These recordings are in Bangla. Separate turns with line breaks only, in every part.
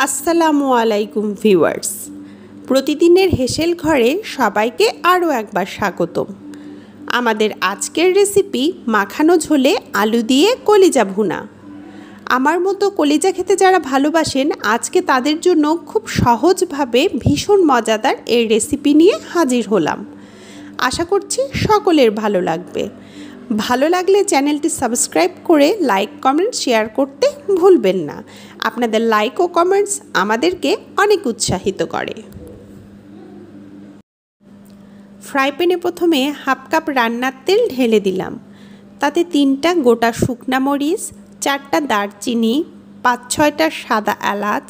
আসসালামু আলাইকুম ভিউয়ার্স, প্রতিদিনের হেসেল ঘরে সবাইকে আরও একবার স্বাগতম। আমাদের আজকের রেসিপি মাখানো ঝোলে আলু দিয়ে কলিজা ভুনা। আমার মতো কলিজা খেতে যারা ভালোবাসেন, আজকে তাদের জন্য খুব সহজভাবে ভীষণ মজাদার এই রেসিপি নিয়ে হাজির হলাম। আশা করছি সকলের ভালো লাগবে। ভালো লাগলে চ্যানেলটি সাবস্ক্রাইব করে লাইক, কমেন্ট, শেয়ার করতে ভুলবেন না। আপনাদের লাইক ও কমেন্টস আমাদেরকে অনেক উৎসাহিত করে। ফ্রাই প্যানে প্রথমে হাফ কাপ রান্নার তেল ঢেলে দিলাম। তাতে 3টা গোটা শুকনা মরিচ, 4টা দারচিনি, 5-6টা সাদা এলাচ,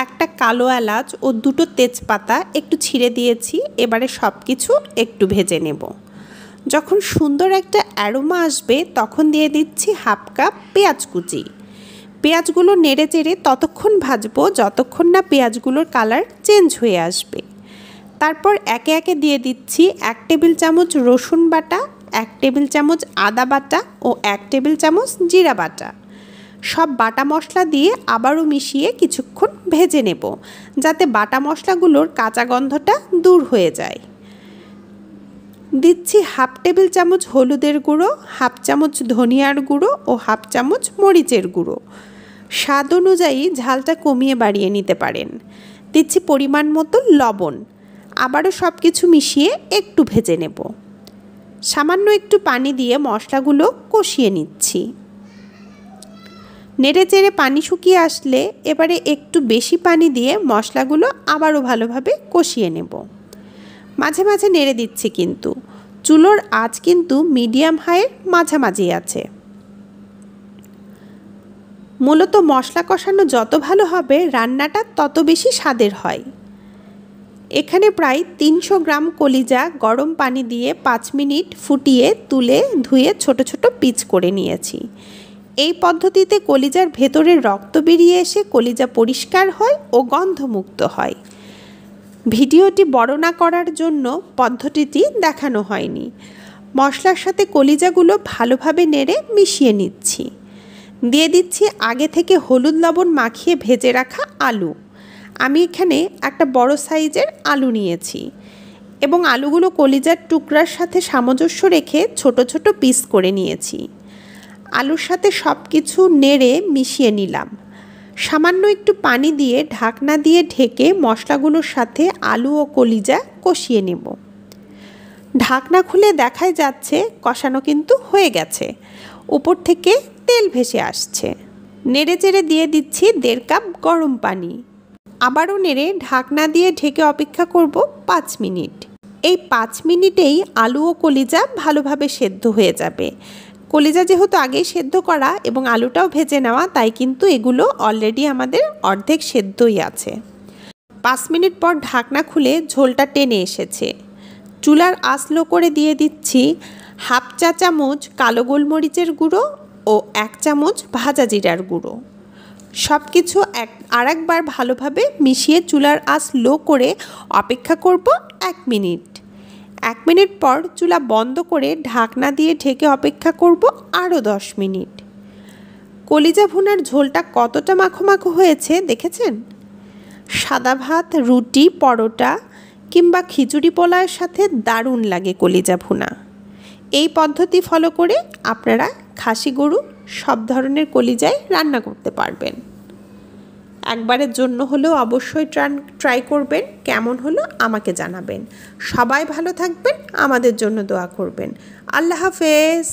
1টা কালো এলাচ ও 2টো তেজপাতা একটু ছিঁড়ে দিয়েছি। এবারে সব কিছু একটু ভেজে নেব। যখন সুন্দর একটা অ্যারোমা আসবে তখন দিয়ে দিচ্ছি হাফ কাপ পেঁয়াজ কুচি। পেঁয়াজগুলো নেড়ে চেড়ে ততক্ষণ ভাজবো যতক্ষণ না পেঁয়াজগুলোর কালার চেঞ্জ হয়ে আসবে। তারপর একে একে দিয়ে দিচ্ছি 1 টেবিল চামচ রসুন বাটা, 1 টেবিল চামচ আদা বাটা ও 1 টেবিল চামচ জিরা বাটা। সব বাটা মশলা দিয়ে আবারও মিশিয়ে কিছুক্ষণ ভেজে নেব, যাতে বাটা মশলাগুলোর কাঁচা গন্ধটা দূর হয়ে যায়। দিচ্ছি হাফ টেবিল চামচ হলুদের গুঁড়ো, হাফ চামচ ধনিয়ার গুঁড়ো ও হাফ চামচ মরিচের গুঁড়ো। স্বাদ অনুযায়ী ঝালটা কমিয়ে বাড়িয়ে নিতে পারেন। দিচ্ছি পরিমাণ মতো লবণ। আবারও সব কিছু মিশিয়ে একটু ভেজে নেব। সামান্য একটু পানি দিয়ে মশলাগুলো কষিয়ে নিচ্ছি। নেড়ে চেড়ে পানি শুকিয়ে আসলে এবারে একটু বেশি পানি দিয়ে মশলাগুলো আবারও ভালোভাবে কষিয়ে নেব। মাঝে মাঝে নেড়ে দিচ্ছি, কিন্তু চুলোর আঁচ কিন্তু মিডিয়াম হাইয়ের মাঝামাঝি আছে। মূলত মশলা কষানো যত ভালো হবে রান্নাটা তত বেশি স্বাদের হয়। এখানে প্রায় 300 গ্রাম কলিজা গরম পানি দিয়ে 5 মিনিট ফুটিয়ে তুলে ধুয়ে ছোট ছোট পিস করে নিয়েছি। এই পদ্ধতিতে কলিজার ভেতরের রক্ত বেরিয়ে এসে কলিজা পরিষ্কার হয় ও গন্ধমুক্ত হয়। ভিডিওটি বড় না করার জন্য পদ্ধতিটি দেখানো হয়নি। মশলার সাথে কলিজাগুলো ভালোভাবে নেড়ে মিশিয়ে নিচ্ছি। দিয়ে দিচ্ছি আগে থেকে হলুদ লবণ মাখিয়ে ভেজে রাখা আলু। আমি এখানে একটা বড় সাইজের আলু নিয়েছি এবং আলুগুলো কলিজার টুকরার সাথে সামঞ্জস্য রেখে ছোট ছোট পিস করে নিয়েছি। আলুর সাথে সব কিছু নেড়ে মিশিয়ে নিলাম। সামান্য একটু পানি দিয়ে ঢাকনা দিয়ে ঢেকে মশলাগুলোর সাথে আলু ও কলিজা কষিয়ে নেব। ঢাকনা খুলে দেখাই যাচ্ছে কষানো কিন্তু হয়ে গেছে। উপর থেকে তেল ভেসে আসছে। নেড়ে চেড়ে দিয়ে দিচ্ছি 1.5 কাপ গরম পানি। আবারও নেড়ে ঢাকনা দিয়ে ঢেকে অপেক্ষা করব 5 মিনিট। এই 5 মিনিটেই আলু ও কলিজা ভালোভাবে সেদ্ধ হয়ে যাবে। কলিজা যেহেতু আগেই সেদ্ধ করা এবং আলুটাও ভেজে নেওয়া, তাই কিন্তু এগুলো অলরেডি আমাদের অর্ধেক সেদ্ধই আছে। 5 মিনিট পর ঢাকনা খুলে ঝোলটা টেনে এসেছে। চুলার আঁচ লো করে দিয়ে দিচ্ছি হাফ চা চামচ কালো গোলমরিচের গুঁড়ো ও 1 চামচ ভাজা জিরার গুঁড়ো। সব কিছু আরেকবার ভালোভাবে মিশিয়ে চুলার আঁচ লো করে অপেক্ষা করব 1 মিনিট। 1 মিনিট পর চুলা বন্ধ করে ঢাকনা দিয়ে ঢেকে অপেক্ষা করব আরও 10 মিনিট। কলিজা ভুনার ঝোলটা কতটা মাখো মাখো হয়েছে দেখেছেন? সাদা ভাত, রুটি, পরোটা কিংবা খিচুড়ি পোলাওয়ের সাথে দারুণ লাগে কলিজা ভুনা। এই পদ্ধতি ফলো করে আপনারা খাসি, গরু সব ধরনের কলিজায় রান্না করতে পারবেন। একবারের জন্য হলেও অবশ্যই ট্রাই করবেন। কেমন হলো আমাকে জানাবেন। সবাই ভালো থাকবেন, আমাদের জন্য দোয়া করবেন। আল্লাহ হাফেজ।